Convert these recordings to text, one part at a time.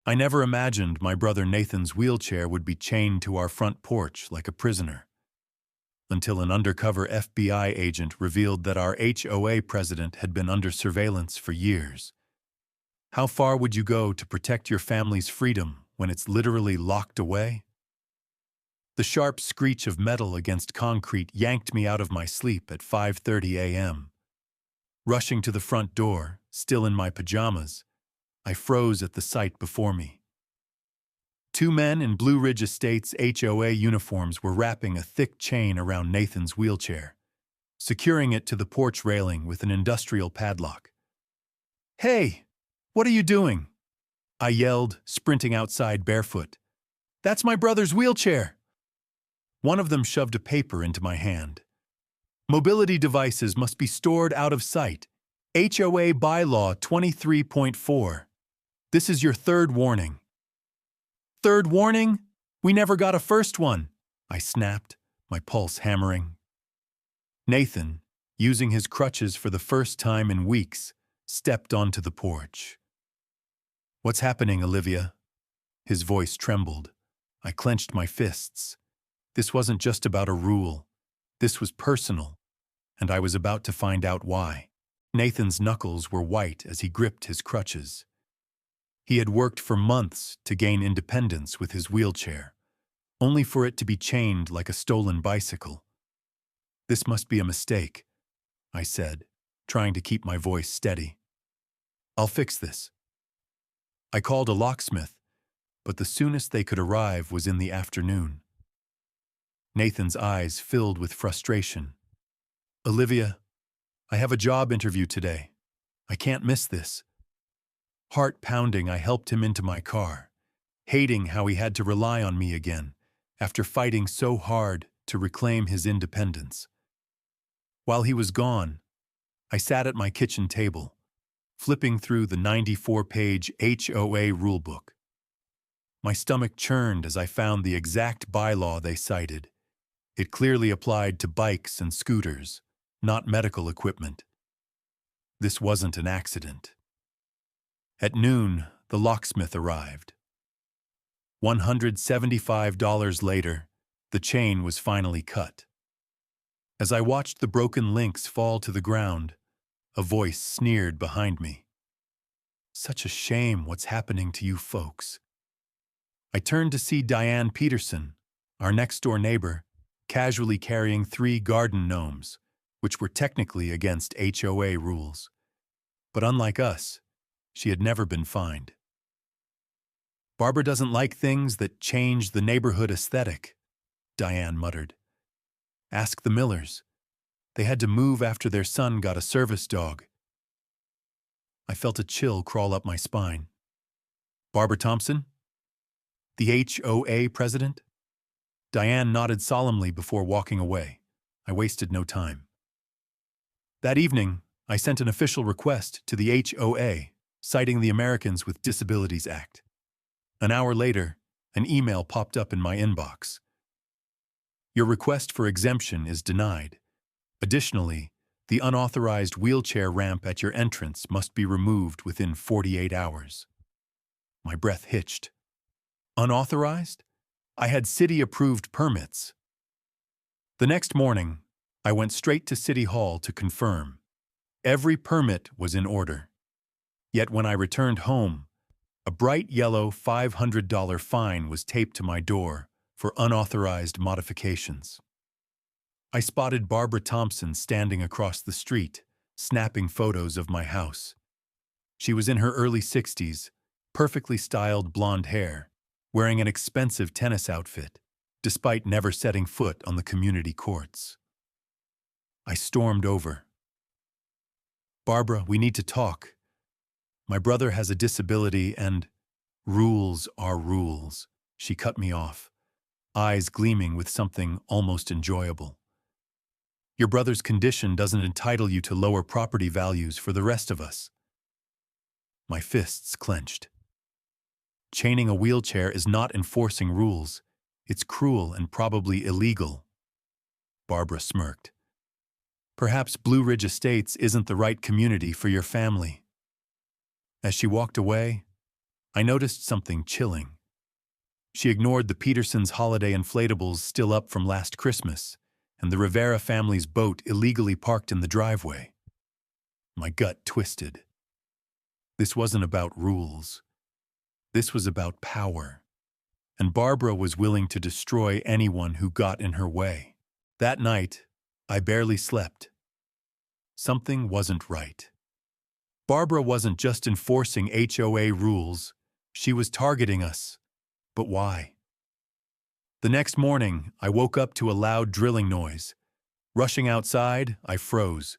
I never imagined my brother Nathan's wheelchair would be chained to our front porch like a prisoner, until an undercover FBI agent revealed that our HOA president had been under surveillance for years. How far would you go to protect your family's freedom when it's literally locked away? The sharp screech of metal against concrete yanked me out of my sleep at 5:30 a.m. Rushing to the front door, still in my pajamas, I froze at the sight before me. Two men in Blue Ridge Estates HOA uniforms were wrapping a thick chain around Nathan's wheelchair, securing it to the porch railing with an industrial padlock. "Hey, what are you doing?" I yelled, sprinting outside barefoot. "That's my brother's wheelchair." One of them shoved a paper into my hand. "Mobility devices must be stored out of sight. HOA Bylaw 23.4. This is your third warning." "Third warning? We never got a first one," I snapped, my pulse hammering. Nathan, using his crutches for the first time in weeks, stepped onto the porch. "What's happening, Olivia?" His voice trembled. I clenched my fists. This wasn't just about a rule. This was personal, and I was about to find out why. Nathan's knuckles were white as he gripped his crutches. He had worked for months to gain independence with his wheelchair, only for it to be chained like a stolen bicycle. "This must be a mistake," I said, trying to keep my voice steady. "I'll fix this." I called a locksmith, but the soonest they could arrive was in the afternoon. Nathan's eyes filled with frustration. "Olivia, I have a job interview today. I can't miss this." Heart pounding, I helped him into my car, hating how he had to rely on me again after fighting so hard to reclaim his independence. While he was gone, I sat at my kitchen table, flipping through the 94-page HOA rulebook. My stomach churned as I found the exact bylaw they cited. It clearly applied to bikes and scooters, not medical equipment. This wasn't an accident. At noon, the locksmith arrived. $175 later, the chain was finally cut. As I watched the broken links fall to the ground, a voice sneered behind me. "Such a shame what's happening to you folks." I turned to see Diane Peterson, our next-door neighbor, casually carrying 3 garden gnomes, which were technically against HOA rules. But unlike us, she had never been fined. "Barbara doesn't like things that change the neighborhood aesthetic," Diane muttered. "Ask the Millers. They had to move after their son got a service dog." I felt a chill crawl up my spine. "Barbara Thompson? The HOA president?" Diane nodded solemnly before walking away. I wasted no time. That evening, I sent an official request to the HOA, citing the Americans with Disabilities Act. An hour later, an email popped up in my inbox. "Your request for exemption is denied. Additionally, the unauthorized wheelchair ramp at your entrance must be removed within 48 hours. My breath hitched. Unauthorized? I had city-approved permits. The next morning, I went straight to City Hall to confirm. Every permit was in order. Yet when I returned home, a bright yellow $500 fine was taped to my door for unauthorized modifications. I spotted Barbara Thompson standing across the street, snapping photos of my house. She was in her early 60s, perfectly styled blonde hair, wearing an expensive tennis outfit, despite never setting foot on the community courts. I stormed over. "Barbara, we need to talk. My brother has a disability and rules are rules." She cut me off, eyes gleaming with something almost enjoyable. "Your brother's condition doesn't entitle you to lower property values for the rest of us." My fists clenched. Chaining a wheelchair is not enforcing rules. It's cruel and probably illegal. Barbara smirked. "Perhaps Blue Ridge Estates isn't the right community for your family." As she walked away, I noticed something chilling. She ignored the Petersons' holiday inflatables still up from last Christmas, and the Rivera family's boat illegally parked in the driveway. My gut twisted. This wasn't about rules. This was about power. And Barbara was willing to destroy anyone who got in her way. That night, I barely slept. Something wasn't right. Barbara wasn't just enforcing HOA rules, she was targeting us. But why? The next morning, I woke up to a loud drilling noise. Rushing outside, I froze.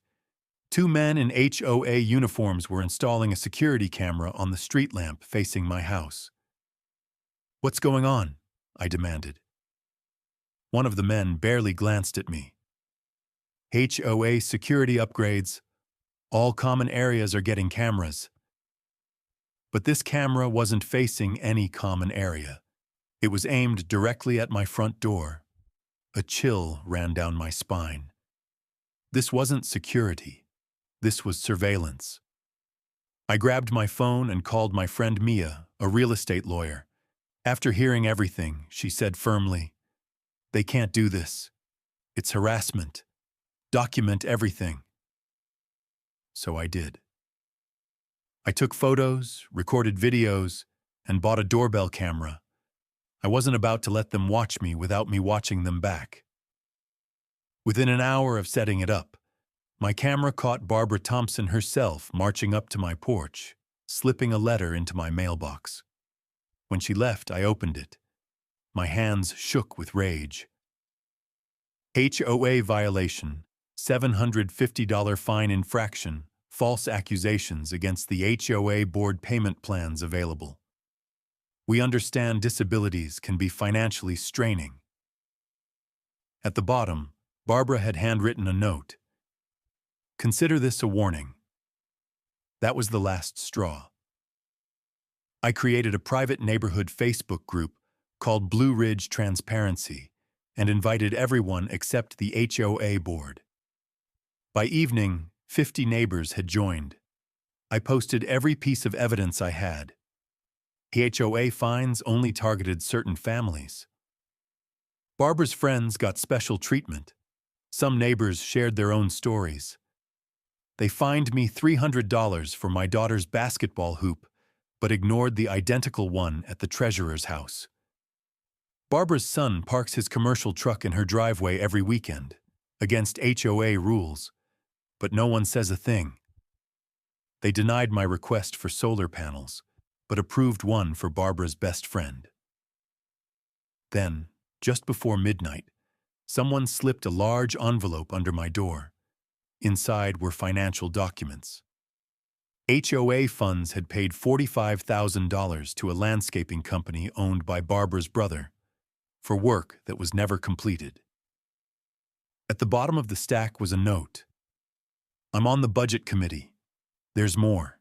Two men in HOA uniforms were installing a security camera on the street lamp facing my house. "What's going on?" I demanded. One of the men barely glanced at me. "HOA security upgrades. All common areas are getting cameras." But this camera wasn't facing any common area. It was aimed directly at my front door. A chill ran down my spine. This wasn't security. This was surveillance. I grabbed my phone and called my friend Mia, a real estate lawyer. After hearing everything, she said firmly, "They can't do this. It's harassment. Document everything." So I did. I took photos, recorded videos, and bought a doorbell camera. I wasn't about to let them watch me without me watching them back. Within an hour of setting it up, my camera caught Barbara Thompson herself marching up to my porch, slipping a letter into my mailbox. When she left, I opened it. My hands shook with rage. HOA violation, $750 fine infraction, false accusations against the HOA board payment plans available. We understand disabilities can be financially straining. At the bottom, Barbara had handwritten a note. "Consider this a warning." That was the last straw. I created a private neighborhood Facebook group called Blue Ridge Transparency and invited everyone except the HOA board. By evening, 50 neighbors had joined. I posted every piece of evidence I had. HOA fines only targeted certain families. Barbara's friends got special treatment. Some neighbors shared their own stories. They fined me $300 for my daughter's basketball hoop, but ignored the identical one at the treasurer's house. Barbara's son parks his commercial truck in her driveway every weekend, against HOA rules, but no one says a thing. They denied my request for solar panels, but approved one for Barbara's best friend. Then, just before midnight, someone slipped a large envelope under my door. Inside were financial documents. HOA funds had paid $45,000 to a landscaping company owned by Barbara's brother for work that was never completed. At the bottom of the stack was a note. "I'm on the budget committee. There's more.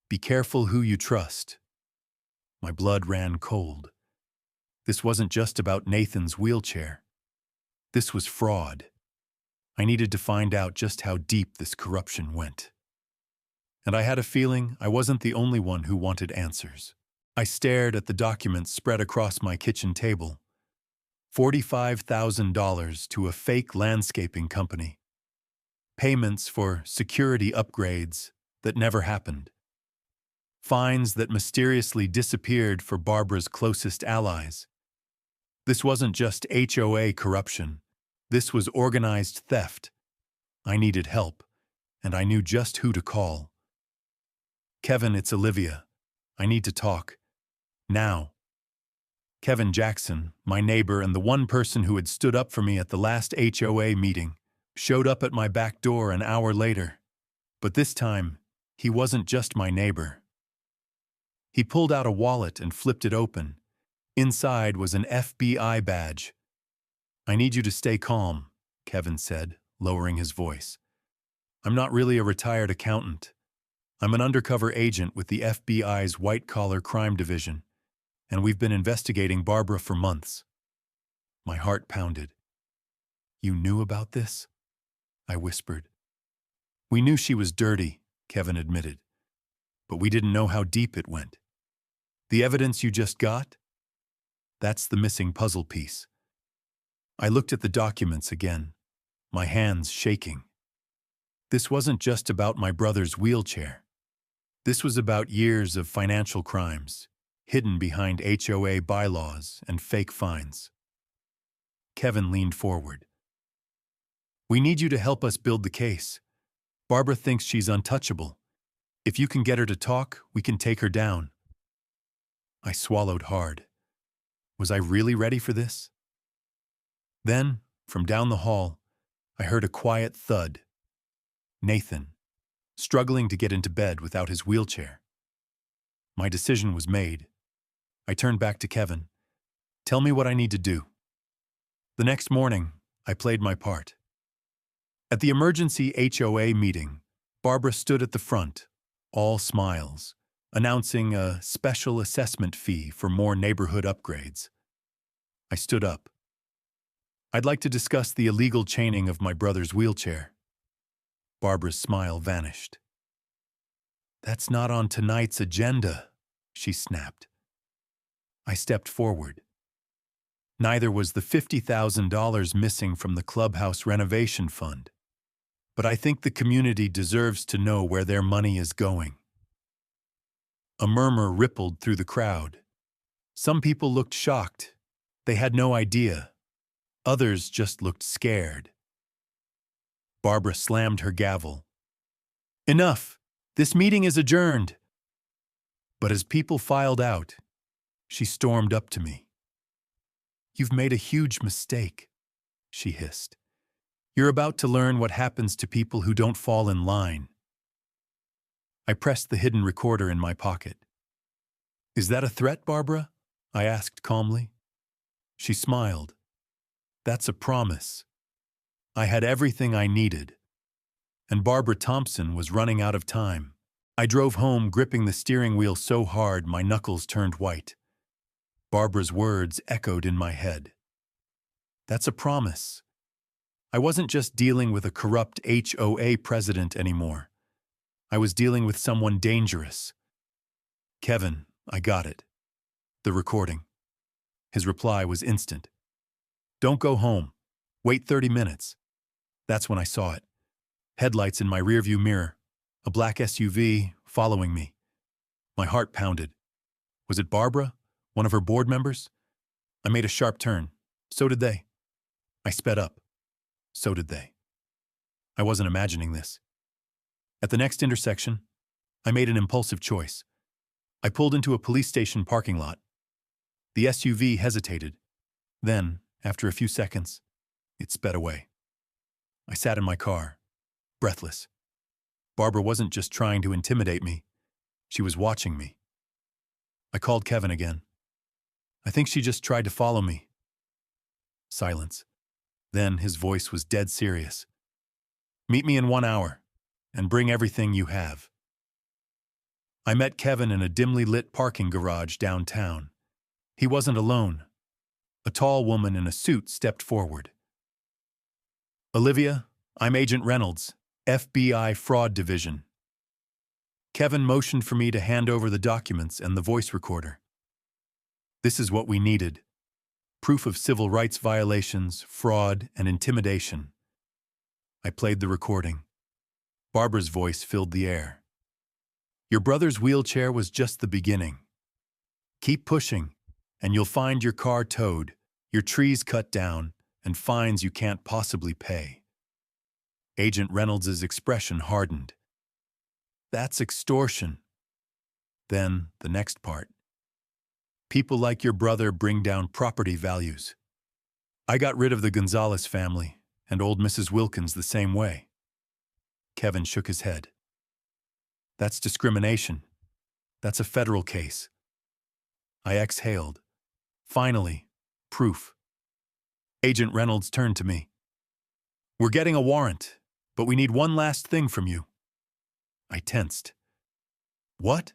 Be careful who you trust." My blood ran cold. This wasn't just about Nathan's wheelchair. This was fraud. I needed to find out just how deep this corruption went. And I had a feeling I wasn't the only one who wanted answers. I stared at the documents spread across my kitchen table. $45,000 to a fake landscaping company. Payments for security upgrades that never happened. Fines that mysteriously disappeared for Barbara's closest allies. This wasn't just HOA corruption. This was organized theft. I needed help, and I knew just who to call. "Kevin, it's Olivia. I need to talk. Now." Kevin Jackson, my neighbor and the one person who had stood up for me at the last HOA meeting, showed up at my back door an hour later. But this time, he wasn't just my neighbor. He pulled out a wallet and flipped it open. Inside was an FBI badge. "I need you to stay calm," Kevin said, lowering his voice. "I'm not really a retired accountant. I'm an undercover agent with the FBI's white-collar crime division, and we've been investigating Barbara for months." My heart pounded. "You knew about this?" I whispered. "We knew she was dirty," Kevin admitted, "but we didn't know how deep it went." The evidence you just got? That's the missing puzzle piece. I looked at the documents again, my hands shaking. This wasn't just about my brother's wheelchair. This was about years of financial crimes, hidden behind HOA bylaws and fake fines. Kevin leaned forward. We need you to help us build the case. Barbara thinks she's untouchable. If you can get her to talk, we can take her down. I swallowed hard. Was I really ready for this? Then, from down the hall, I heard a quiet thud. Nathan, struggling to get into bed without his wheelchair. My decision was made. I turned back to Kevin. Tell me what I need to do. The next morning, I played my part. At the emergency HOA meeting, Barbara stood at the front, all smiles, announcing a special assessment fee for more neighborhood upgrades. I stood up. I'd like to discuss the illegal chaining of my brother's wheelchair. Barbara's smile vanished. That's not on tonight's agenda, she snapped. I stepped forward. Neither was the $50,000 missing from the clubhouse renovation fund. But I think the community deserves to know where their money is going. A murmur rippled through the crowd. Some people looked shocked. They had no idea. Others just looked scared. Barbara slammed her gavel. Enough! This meeting is adjourned! But as people filed out, she stormed up to me. You've made a huge mistake, she hissed. You're about to learn what happens to people who don't fall in line. I pressed the hidden recorder in my pocket. Is that a threat, Barbara? I asked calmly. She smiled. That's a promise. I had everything I needed. And Barbara Thompson was running out of time. I drove home gripping the steering wheel so hard my knuckles turned white. Barbara's words echoed in my head. That's a promise. I wasn't just dealing with a corrupt HOA president anymore. I was dealing with someone dangerous. Kevin, I got it. The recording. His reply was instant. Don't go home. Wait 30 minutes. That's when I saw it. Headlights in my rearview mirror. A black SUV following me. My heart pounded. Was it Barbara? One of her board members? I made a sharp turn. So did they. I sped up. So did they. I wasn't imagining this. At the next intersection, I made an impulsive choice. I pulled into a police station parking lot. The SUV hesitated. Then, after a few seconds, it sped away. I sat in my car, breathless. Barbara wasn't just trying to intimidate me. She was watching me. I called Kevin again. I think she just tried to follow me. Silence. Then his voice was dead serious. Meet me in 1 hour, and bring everything you have. I met Kevin in a dimly lit parking garage downtown. He wasn't alone. A tall woman in a suit stepped forward. Olivia, I'm Agent Reynolds, FBI Fraud Division. Kevin motioned for me to hand over the documents and the voice recorder. This is what we needed. Proof of civil rights violations, fraud, and intimidation. I played the recording. Barbara's voice filled the air. Your brother's wheelchair was just the beginning. Keep pushing, and you'll find your car towed, your trees cut down, and fines you can't possibly pay. Agent Reynolds' expression hardened. That's extortion. Then, the next part. People like your brother bring down property values. I got rid of the Gonzalez family, and old Mrs. Wilkins the same way. Kevin shook his head. That's discrimination. That's a federal case. I exhaled. Finally, proof. Agent Reynolds turned to me. We're getting a warrant, but we need one last thing from you. I tensed. What?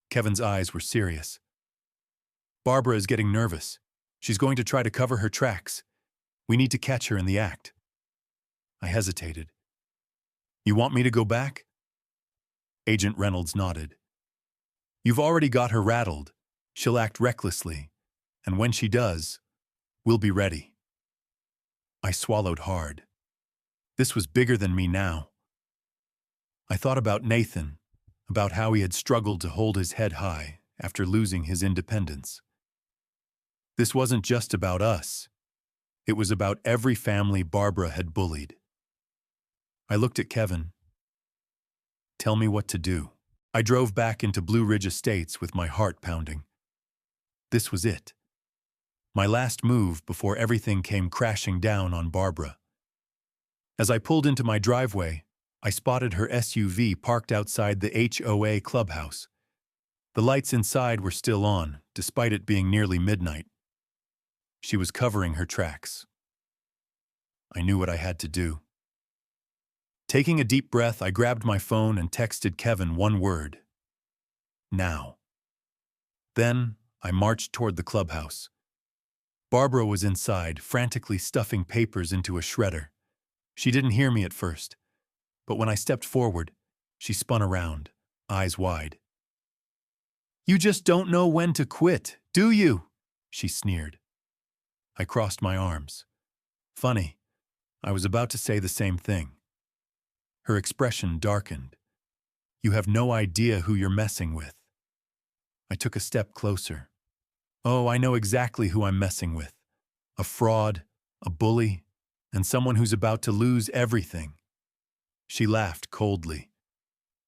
Kevin's eyes were serious. Barbara is getting nervous. She's going to try to cover her tracks. We need to catch her in the act. I hesitated. You want me to go back? Agent Reynolds nodded. You've already got her rattled. She'll act recklessly, and when she does, we'll be ready." I swallowed hard. This was bigger than me now. I thought about Nathan, about how he had struggled to hold his head high after losing his independence. This wasn't just about us. It was about every family Barbara had bullied. I looked at Kevin. "Tell me what to do." I drove back into Blue Ridge Estates with my heart pounding. This was it. My last move before everything came crashing down on Barbara. As I pulled into my driveway, I spotted her SUV parked outside the HOA clubhouse. The lights inside were still on, despite it being nearly midnight. She was covering her tracks. I knew what I had to do. Taking a deep breath, I grabbed my phone and texted Kevin one word: "Now." Then I marched toward the clubhouse. Barbara was inside, frantically stuffing papers into a shredder. She didn't hear me at first, but when I stepped forward, she spun around, eyes wide. "You just don't know when to quit, do you?" she sneered. I crossed my arms. Funny, I was about to say the same thing. Her expression darkened. "You have no idea who you're messing with." I took a step closer. "Oh, I know exactly who I'm messing with. A fraud, a bully, and someone who's about to lose everything." She laughed coldly.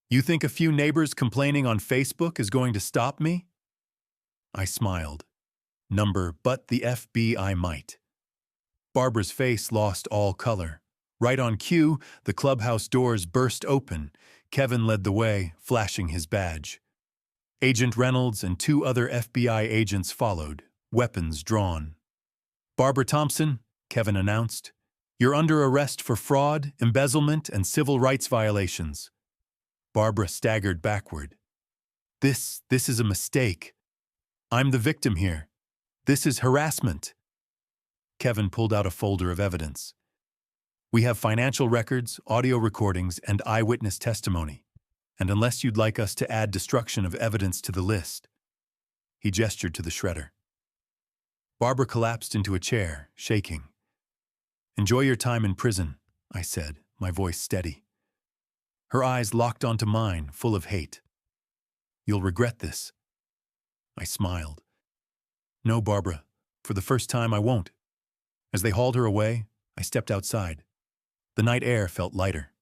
"You think a few neighbors complaining on Facebook is going to stop me?" I smiled. But the FBI might. Barbara's face lost all color. Right on cue, the clubhouse doors burst open. Kevin led the way, flashing his badge. Agent Reynolds and 2 other FBI agents followed, weapons drawn. "Barbara Thompson," Kevin announced, "you're under arrest for fraud, embezzlement, and civil rights violations." Barbara staggered backward. This is a mistake. I'm the victim here. This is harassment." Kevin pulled out a folder of evidence. "We have financial records, audio recordings, and eyewitness testimony. And unless you'd like us to add destruction of evidence to the list." He gestured to the shredder. Barbara collapsed into a chair, shaking. "Enjoy your time in prison," I said, my voice steady. Her eyes locked onto mine, full of hate. "You'll regret this." I smiled. "No, Barbara, for the first time I won't." As they hauled her away, I stepped outside. The night air felt lighter.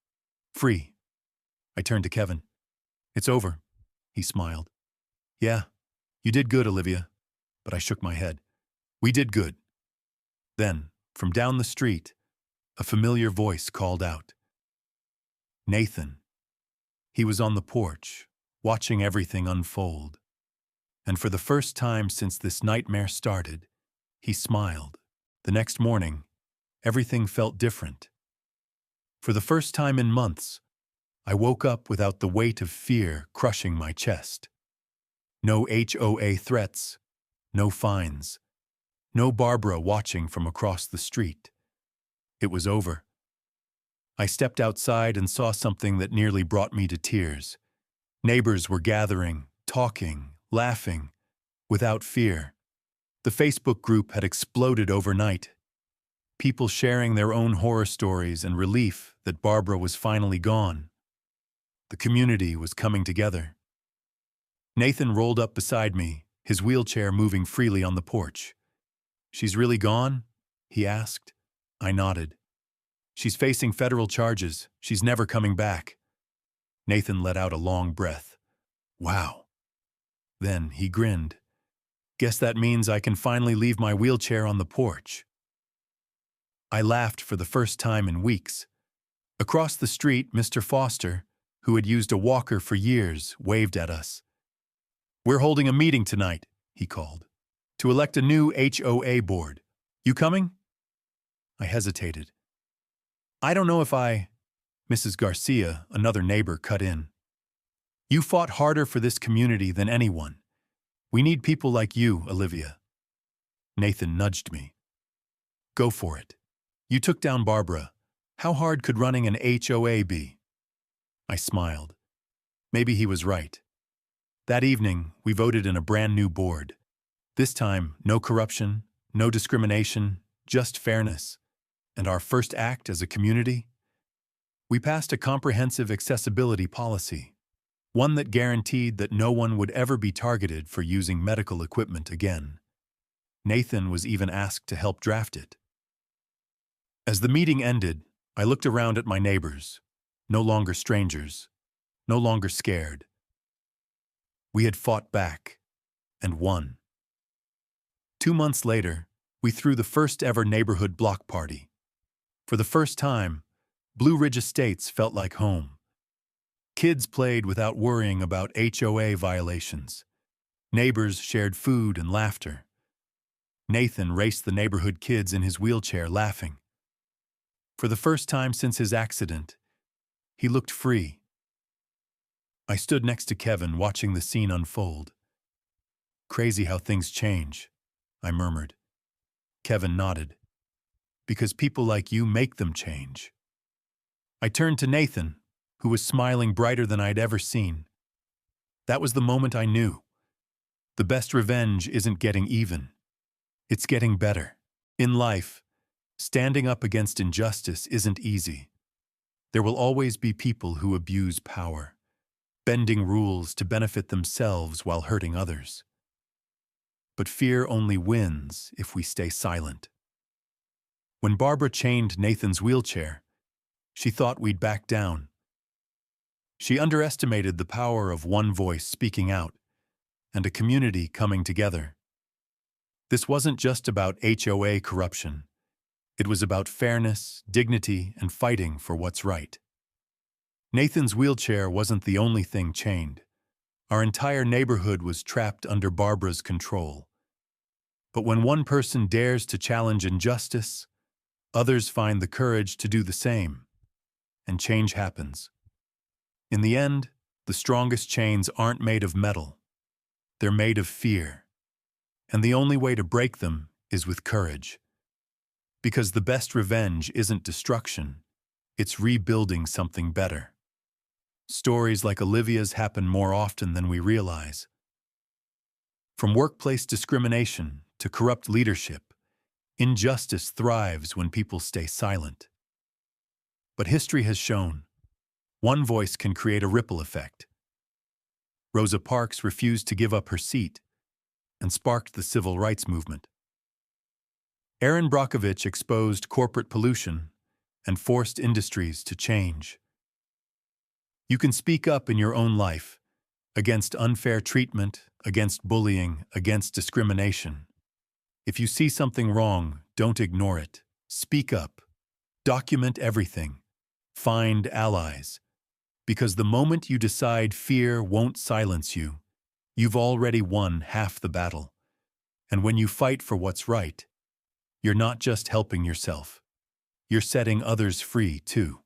Free. I turned to Kevin. "It's over." He smiled. "Yeah, you did good, Olivia." But I shook my head. "We did good." Then, from down the street, a familiar voice called out. Nathan. He was on the porch, watching everything unfold. And for the first time since this nightmare started, he smiled. The next morning, everything felt different. For the first time in months, I woke up without the weight of fear crushing my chest. No HOA threats, no fines, no Barbara watching from across the street. It was over. I stepped outside and saw something that nearly brought me to tears. Neighbors were gathering, talking, laughing, without fear. The Facebook group had exploded overnight. People sharing their own horror stories and relief that Barbara was finally gone. The community was coming together. Nathan rolled up beside me, his wheelchair moving freely on the porch. "She's really gone?" he asked. I nodded. "She's facing federal charges. She's never coming back." Nathan let out a long breath. "Wow." Then he grinned. "Guess that means I can finally leave my wheelchair on the porch." I laughed for the first time in weeks. Across the street, Mr. Foster, who had used a walker for years, waved at us. "We're holding a meeting tonight," he called, "to elect a new HOA board. You coming?" I hesitated. "I don't know if I—" Mrs. Garcia, another neighbor, cut in. "You fought harder for this community than anyone. We need people like you, Olivia." Nathan nudged me. "Go for it. You took down Barbara. How hard could running an HOA be?" I smiled. Maybe he was right. That evening, we voted in a brand new board. This time, no corruption, no discrimination, just fairness. And our first act as a community? We passed a comprehensive accessibility policy, one that guaranteed that no one would ever be targeted for using medical equipment again. Nathan was even asked to help draft it. As the meeting ended, I looked around at my neighbors, no longer strangers, no longer scared. We had fought back and won. 2 months later, we threw the first ever neighborhood block party. For the first time, Blue Ridge Estates felt like home. Kids played without worrying about HOA violations. Neighbors shared food and laughter. Nathan raced the neighborhood kids in his wheelchair, laughing. For the first time since his accident, he looked free. I stood next to Kevin, watching the scene unfold. "Crazy how things change," I murmured. Kevin nodded. "Because people like you make them change." I turned to Nathan, who was smiling brighter than I'd ever seen. That was the moment I knew. The best revenge isn't getting even. It's getting better. In life, standing up against injustice isn't easy. There will always be people who abuse power, bending rules to benefit themselves while hurting others. But fear only wins if we stay silent. When Barbara chained Nathan's wheelchair, she thought we'd back down. She underestimated the power of one voice speaking out and a community coming together. This wasn't just about HOA corruption. It was about fairness, dignity, and fighting for what's right. Nathan's wheelchair wasn't the only thing chained. Our entire neighborhood was trapped under Barbara's control. But when one person dares to challenge injustice, others find the courage to do the same, and change happens. In the end, the strongest chains aren't made of metal. They're made of fear. And the only way to break them is with courage. Because the best revenge isn't destruction, it's rebuilding something better. Stories like Olivia's happen more often than we realize. From workplace discrimination to corrupt leadership, injustice thrives when people stay silent. But history has shown, one voice can create a ripple effect. Rosa Parks refused to give up her seat and sparked the civil rights movement. Erin Brockovich exposed corporate pollution and forced industries to change. You can speak up in your own life against unfair treatment, against bullying, against discrimination. If you see something wrong, don't ignore it. Speak up. Document everything. Find allies. Because the moment you decide fear won't silence you, you've already won half the battle. And when you fight for what's right, you're not just helping yourself. You're setting others free, too.